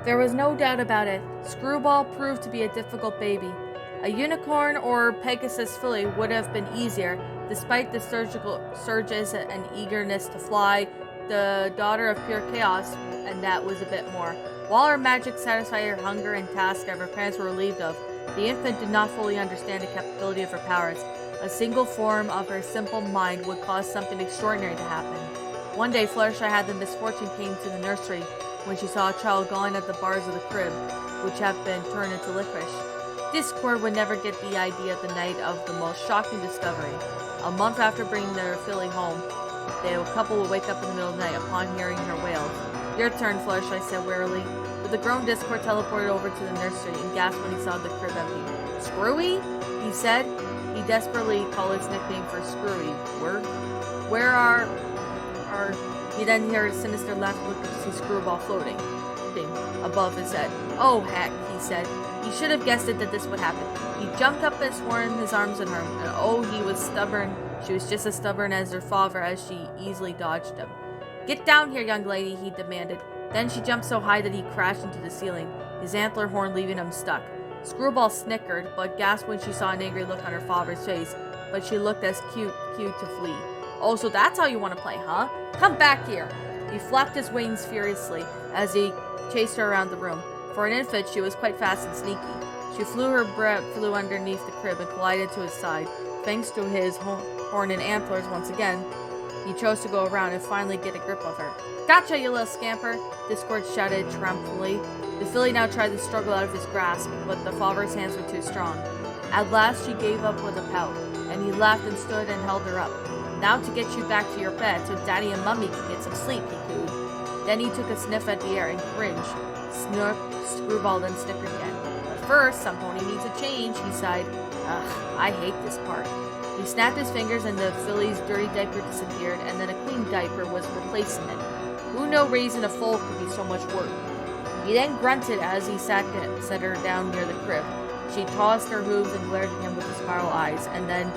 There was no doubt about it. Screwball proved to be a difficult baby. A unicorn or Pegasus filly would have been easier, despite the surgical surges and eagerness to fly. The daughter of pure chaos, and that was a bit more. While her magic satisfied her hunger and task that her parents were relieved of, the infant did not fully understand the capability of her powers. A single form of her simple mind would cause something extraordinary to happen. One day, Fluttershy had the misfortune came to the nursery when she saw a child gawing at the bars of the crib, which had been turned into licorice. Discord would never get the idea the night of the most shocking discovery. A month after bringing their filly home, the couple would wake up in the middle of the night upon hearing her wails. "Your turn," Fluttershy said wearily. But the grown Discord teleported over to the nursery and gasped when he saw the crib empty. "Screwy?" he said. He desperately called his nickname for Screwy. Where are... He then heard a sinister laugh and looked to see Screwball floating above his head. "Oh, heck," he said. He should have guessed it that this would happen. He jumped up and swore in his arms at her, and oh, he was stubborn. She was just as stubborn as her father as she easily dodged him. "Get down here, young lady," he demanded. Then she jumped so high that he crashed into the ceiling, his antler horn leaving him stuck. Screwball snickered, but gasped when she saw an angry look on her father's face, but she looked as cute to flee. "Oh, so that's how you want to play, huh? Come back here!" He flapped his wings furiously as he chased her around the room. For an infant, she was quite fast and sneaky. She flew underneath the crib and collided to his side. Thanks to his horn and antlers once again, he chose to go around and finally get a grip of her. "Gotcha, you little scamper!" Discord shouted triumphantly. The filly now tried to struggle out of his grasp, but the father's hands were too strong. At last, she gave up with a pout, and he laughed and stood and held her up. "Now to get you back to your bed so Daddy and Mummy can get some sleep," he cooed. Then he took a sniff at the air and cringed. Snurk, Screwball, then snickered again. "But first, some pony needs a change," he sighed. "Ugh, I hate this part." He snapped his fingers and the filly's dirty diaper disappeared, and then a clean diaper was replaced in it. Who knew raising a foal could be so much work? He then grunted as he set her down near the crib. She tossed her hooves and glared at him with his spiral eyes, and then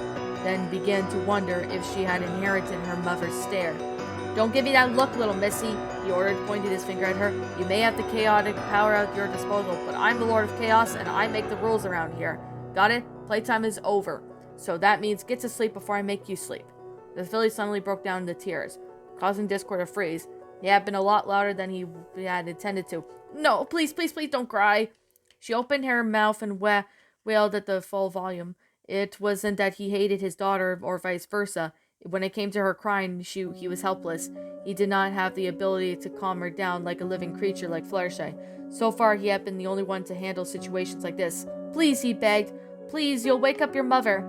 began to wonder if she had inherited her mother's stare. "Don't give me that look, little missy," he ordered, pointing his finger at her. "You may have the chaotic power at your disposal, but I'm the Lord of Chaos, and I make the rules around here. Got it? Playtime is over. So that means get to sleep before I make you sleep." The filly suddenly broke down into tears, causing Discord to freeze. He had been a lot louder than he had intended to. "No, please, please, please don't cry." She opened her mouth and wailed at the full volume. It wasn't that he hated his daughter or vice versa. When it came to her crying, he was helpless. He did not have the ability to calm her down like a living creature like Fluttershy. So far, he had been the only one to handle situations like this. "Please," he begged. "Please, you'll wake up your mother."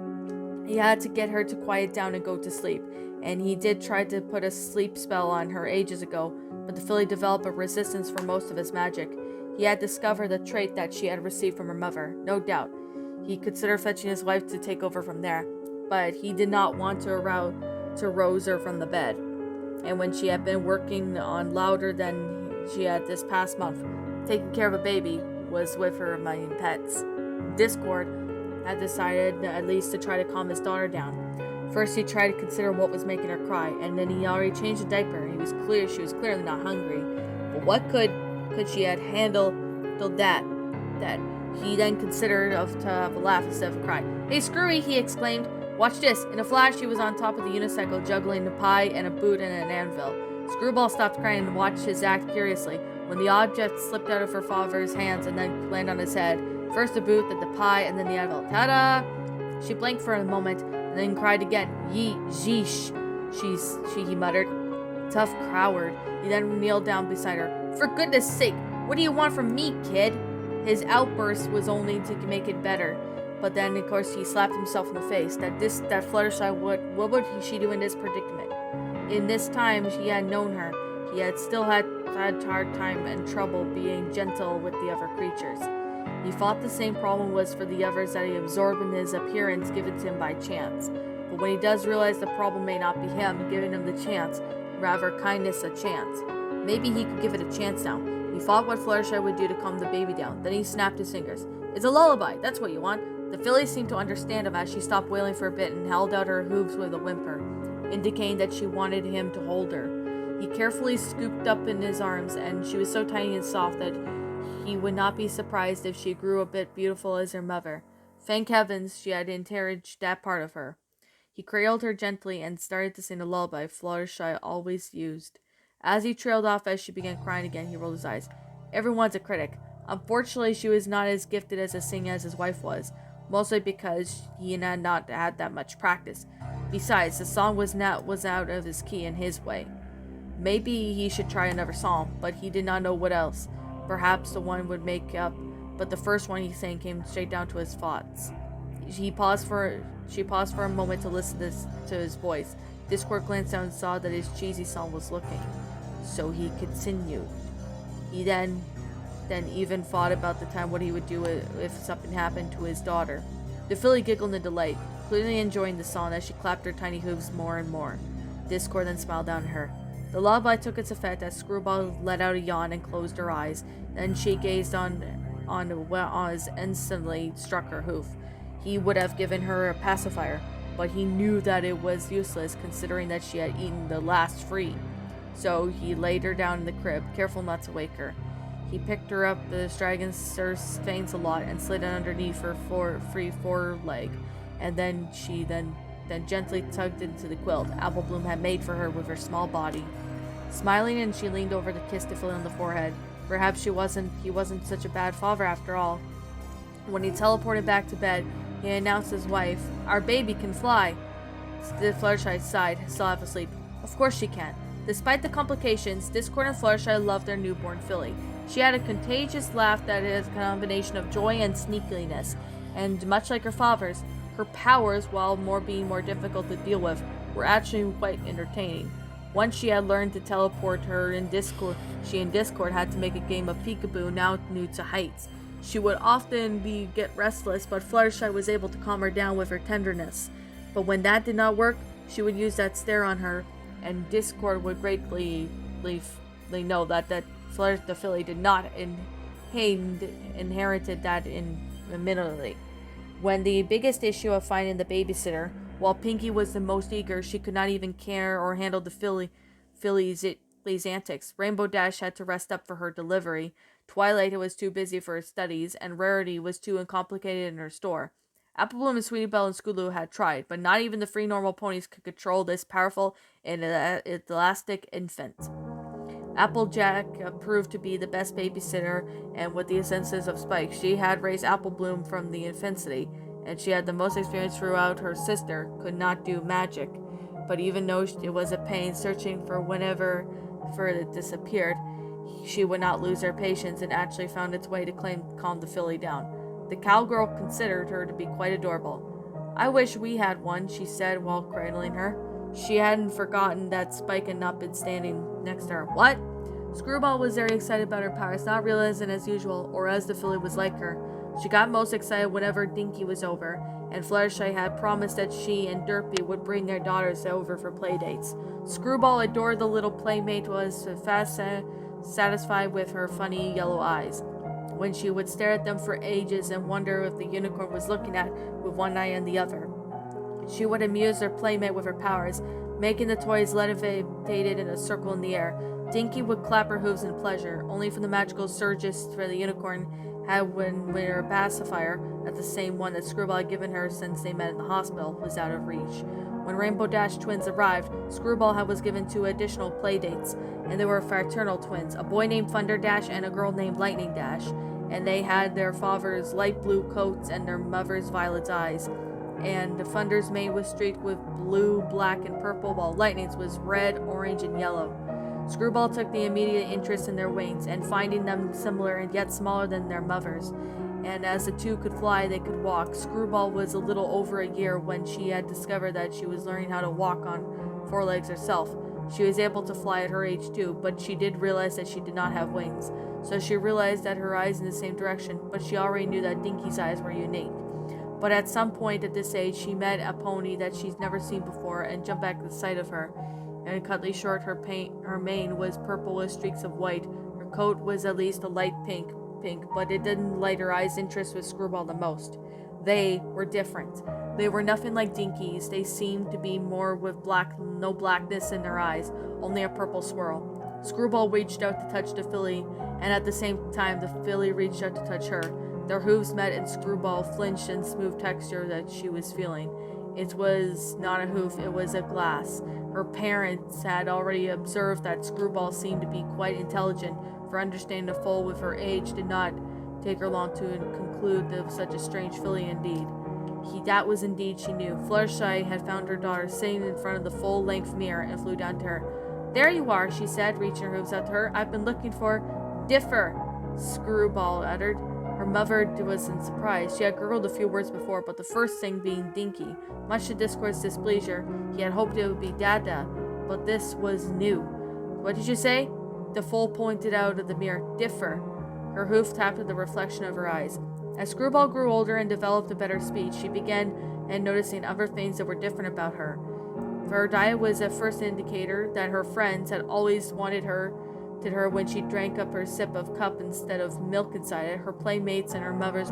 He had to get her to quiet down and go to sleep, and he did try to put a sleep spell on her ages ago, but the filly developed a resistance for most of his magic. He had discovered a trait that she had received from her mother, no doubt. He considered fetching his wife to take over from there, but he did not want to rouse her from the bed. And when she had been working on louder than she had this past month, taking care of a baby was with her main pets. Discord had decided at least to try to calm his daughter down. First, he tried to consider what was making her cry, and then he already changed the diaper. She was clearly not hungry. But what could she had handled that he then considered to have a laugh instead of a cry. "Hey, Screwy!" he exclaimed. Watch this. In a flash, he was on top of the unicycle, juggling a pie and a boot and an anvil. Screwball stopped crying and watched his act curiously. When the object slipped out of her father's hands and then landed on his head, first the boot, then the pie, and then the anvil. Ta-da! She blinked for a moment and then cried again. Yeesh, he muttered. Tough coward. He then kneeled down beside her. For goodness sake, what do you want from me, kid? His outburst was only to make it better. But then, of course, he slapped himself in the face. That Fluttershy what would she do in this predicament? In this time she had known her, he had still had hard time and trouble being gentle with the other creatures. He thought the same problem was for the others that he absorbed in his appearance given to him by chance. But when he does realize the problem may not be him giving him the chance, rather kindness a chance. Maybe he could give it a chance now. He thought what Fluttershy would do to calm the baby down. Then he snapped his fingers. It's a lullaby, that's what you want. The filly seemed to understand him as she stopped wailing for a bit and held out her hooves with a whimper, indicating that she wanted him to hold her. He carefully scooped up in his arms, and she was so tiny and soft that he would not be surprised if she grew a bit beautiful as her mother. Thank heavens she had encouraged that part of her. He cradled her gently and started to sing a lullaby Fluttershy always used. As he trailed off as she began crying again, he rolled his eyes. Everyone's a critic. Unfortunately, she was not as gifted as a singer as his wife was, mostly because he had not had that much practice. Besides, the song was out of his key in his way. Maybe he should try another song, but he did not know what else. Perhaps the one would make up, but the first one he sang came straight down to his thoughts. She paused for a moment to listen to his voice. Discord glanced down and saw that his cheesy song was looking. So he continued. He then even thought about the time what he would do if something happened to his daughter. The filly giggled in delight, clearly enjoying the song as she clapped her tiny hooves more and more. Discord then smiled down at her. The lullaby took its effect as Screwball let out a yawn and closed her eyes. Then she gazed on Oz instantly struck her hoof. He would have given her a pacifier, but he knew that it was useless considering that she had eaten the last free. So he laid her down in the crib, careful not to wake her. He picked her up the Stragon's fangs a lot and slid it underneath her free foreleg, and then she gently tugged into the quilt Apple Bloom had made for her with her small body. Smiling, and she leaned over to kiss the filly on the forehead. Perhaps he wasn't such a bad father after all. When he teleported back to bed, he announced his wife, "Our baby can fly." The Fluttershy sighed, still half asleep. Of course she can. Despite the complications, Discord and Fluttershy loved their newborn filly. She had a contagious laugh that is a combination of joy and sneakiness, and much like her father's, her powers, while being more difficult to deal with, were actually quite entertaining. Once she had learned to teleport her in Discord, she and Discord had to make a game of peekaboo now new to heights. She would often get restless, but Fluttershy was able to calm her down with her tenderness. But when that did not work, she would use that stare on her, and Discord would greatly know that Fluttershy the filly did not inherited that immediately. When the biggest issue of finding the babysitter, while Pinkie was the most eager, she could not even care or handle the filly's antics. Rainbow Dash had to rest up for her delivery. Twilight was too busy for her studies, and Rarity was too uncomplicated in her store. Apple Bloom and Sweetie Belle and Scootaloo had tried, but not even the 3 normal ponies could control this powerful and elastic infant. Applejack proved to be the best babysitter, and with the assistance of Spike, she had raised Apple Bloom from the infancy, and she had the most experience throughout. Her sister could not do magic, but even though it was a pain searching for whenever it disappeared, she would not lose her patience and actually found its way to calm the filly down. The cowgirl considered her to be quite adorable. "I wish we had one," she said while cradling her. She hadn't forgotten that Spike had not been standing next to her. "What?" Screwball was very excited about her powers, not realizing as usual, or as the filly was like her. She got most excited whenever Dinky was over, and Fluttershy had promised that she and Derpy would bring their daughters over for playdates. Screwball adored the little playmate, was satisfied with her funny yellow eyes, when she would stare at them for ages and wonder if the unicorn was looking at with one eye and the other. She would amuse her playmate with her powers, making the toys levitated in a circle in the air. Dinky would clap her hooves in pleasure, only for the magical surges for the unicorn had when her pacifier, at the same one that Screwball had given her since they met in the hospital, was out of reach. When Rainbow Dash twins arrived, Screwball was given 2 additional playdates, and they were fraternal twins, a boy named Thunder Dash and a girl named Lightning Dash, and they had their father's light blue coats and their mother's violet eyes. And Thunder's mane was streaked with blue, black, and purple, while Lightning's was red, orange, and yellow. Screwball took the immediate interest in their wings, and finding them similar and yet smaller than their mothers. And as the 2 could fly, they could walk. Screwball was a little over a year when she had discovered that she was learning how to walk on 4 legs herself. She was able to fly at her age too, but she did realize that she did not have wings. So she realized that her eyes in the same direction, but she already knew that Dinky's eyes were unique. But at some point at this age, she met a pony that she's never seen before and jumped back at the sight of her. And cutly short, her mane was purple with streaks of white. Her coat was at least a light pink, but it didn't light her eyes' interest with Screwball the most. They were different. They were nothing like Dinky's. They seemed to be more with no blackness in their eyes, only a purple swirl. Screwball reached out to touch the filly, and at the same time, the filly reached out to touch her. Their hooves met, and Screwball flinched in smooth texture that she was feeling. It was not a hoof, it was a glass. Her parents had already observed that Screwball seemed to be quite intelligent, for understanding a foal with her age did not take her long to conclude that such a strange filly indeed. That was indeed, she knew. Fluttershy had found her daughter sitting in front of the full-length mirror and flew down to her. "There you are," she said, reaching her hooves out to her. "I've been looking for—" "Differ," Screwball uttered. Her mother was in surprise. She had gurgled a few words before, but the first thing being Dinky. Much to Discord's displeasure, he had hoped it would be Dada, but this was new. "What did you say?" The foal pointed out of the mirror. "Differ." Her hoof tapped at the reflection of her eyes. As Screwball grew older and developed a better speech, she began noticing other things that were different about her. Her diet was a first indicator that her friends had always wanted her when she drank up her sip of cup instead of milk inside it. Her playmates and her mother's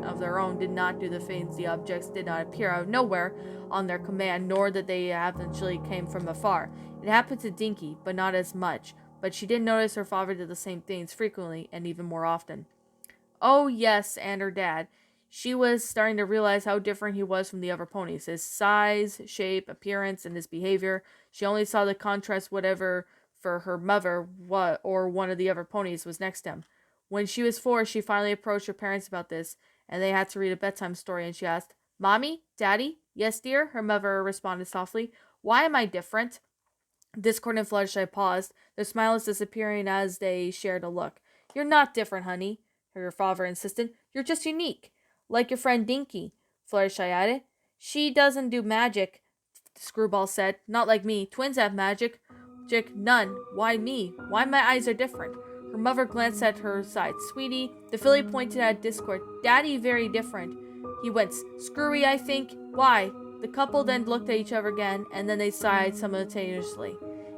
of their own did not do the things. The objects did not appear out of nowhere on their command, nor did they eventually came from afar. It happened to Dinky, but not as much. But she did notice her father did the same things frequently and even more often. Oh, yes, and her dad. She was starting to realize how different he was from the other ponies. His size, shape, appearance, and his behavior. She only saw the contrast whatever for her mother or one of the other ponies was next to him. When she was 4, she finally approached her parents about this, and they had to read a bedtime story, and she asked, "Mommy? Daddy?" "Yes, dear," her mother responded softly. "Why am I different?" Discord and Fluttershy paused, their smiles disappearing as they shared a look. "You're not different, honey," her father insisted. "You're just unique. Like your friend Dinky," Fluttershy added. "She doesn't do magic," Screwball said. "Not like me. Twins have magic." "None. Why me? Why my eyes are different?" Her mother glanced at her side. "Sweetie," the filly pointed at Discord. "Daddy very different." He winced. "Screwy, I think. Why?" The couple then looked at each other again, and then they sighed simultaneously.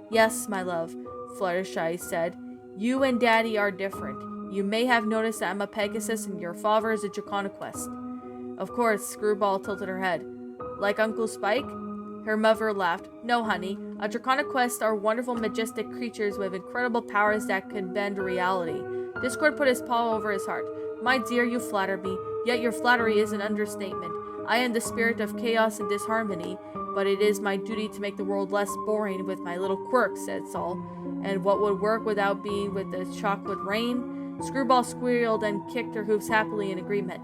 "Yes, my love," Fluttershy said. "You and Daddy are different. You may have noticed that I'm a Pegasus and your father is a Draconequest." Of course, Screwball tilted her head. "Like Uncle Spike?" Her mother laughed. "No, honey. A Draconequest are wonderful, majestic creatures with incredible powers that can bend reality." Discord put his paw over his heart. "My dear, you flatter me, yet your flattery is an understatement. I am the spirit of chaos and disharmony, but it is my duty to make the world less boring with my little quirks, that's all. And what would work without being with the chocolate rain?" Screwball squealed and kicked her hoofs happily in agreement.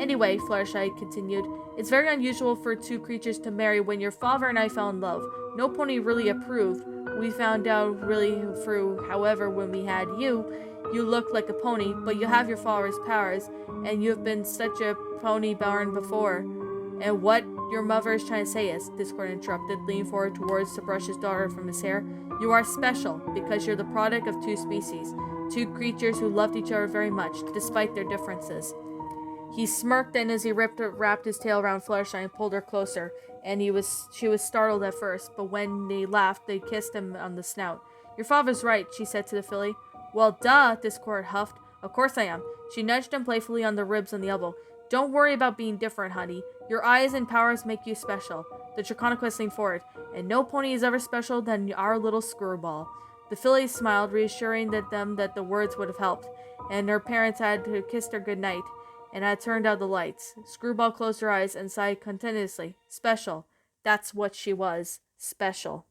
"Anyway," Fluttershy continued, "it's very unusual for 2 creatures to marry. When your father and I fell in love, no pony really approved. We found out really through, however, when we had you. You look like a pony, but you have your father's powers, and you have been such a pony born before." "And what your mother is trying to say is," Discord interrupted, leaning forward towards to brush his daughter from his hair, "you are special because you're the product of 2 species. 2 creatures who loved each other very much, despite their differences." He smirked, and as he wrapped his tail around Fluttershy and pulled her closer, and she was startled at first, but when they laughed, they kissed him on the snout. "Your father's right," she said to the filly. "Well, duh," Discord huffed. "Of course I am." She nudged him playfully on the ribs and the elbow. "Don't worry about being different, honey. Your eyes and powers make you special." The Draconequest leaned forward. "And no pony is ever special than our little Screwball." The filly smiled, reassuring them that the words would have helped, and her parents had kissed her good night and had turned out the lights. Screwball closed her eyes and sighed contentedly. Special. That's what she was. Special.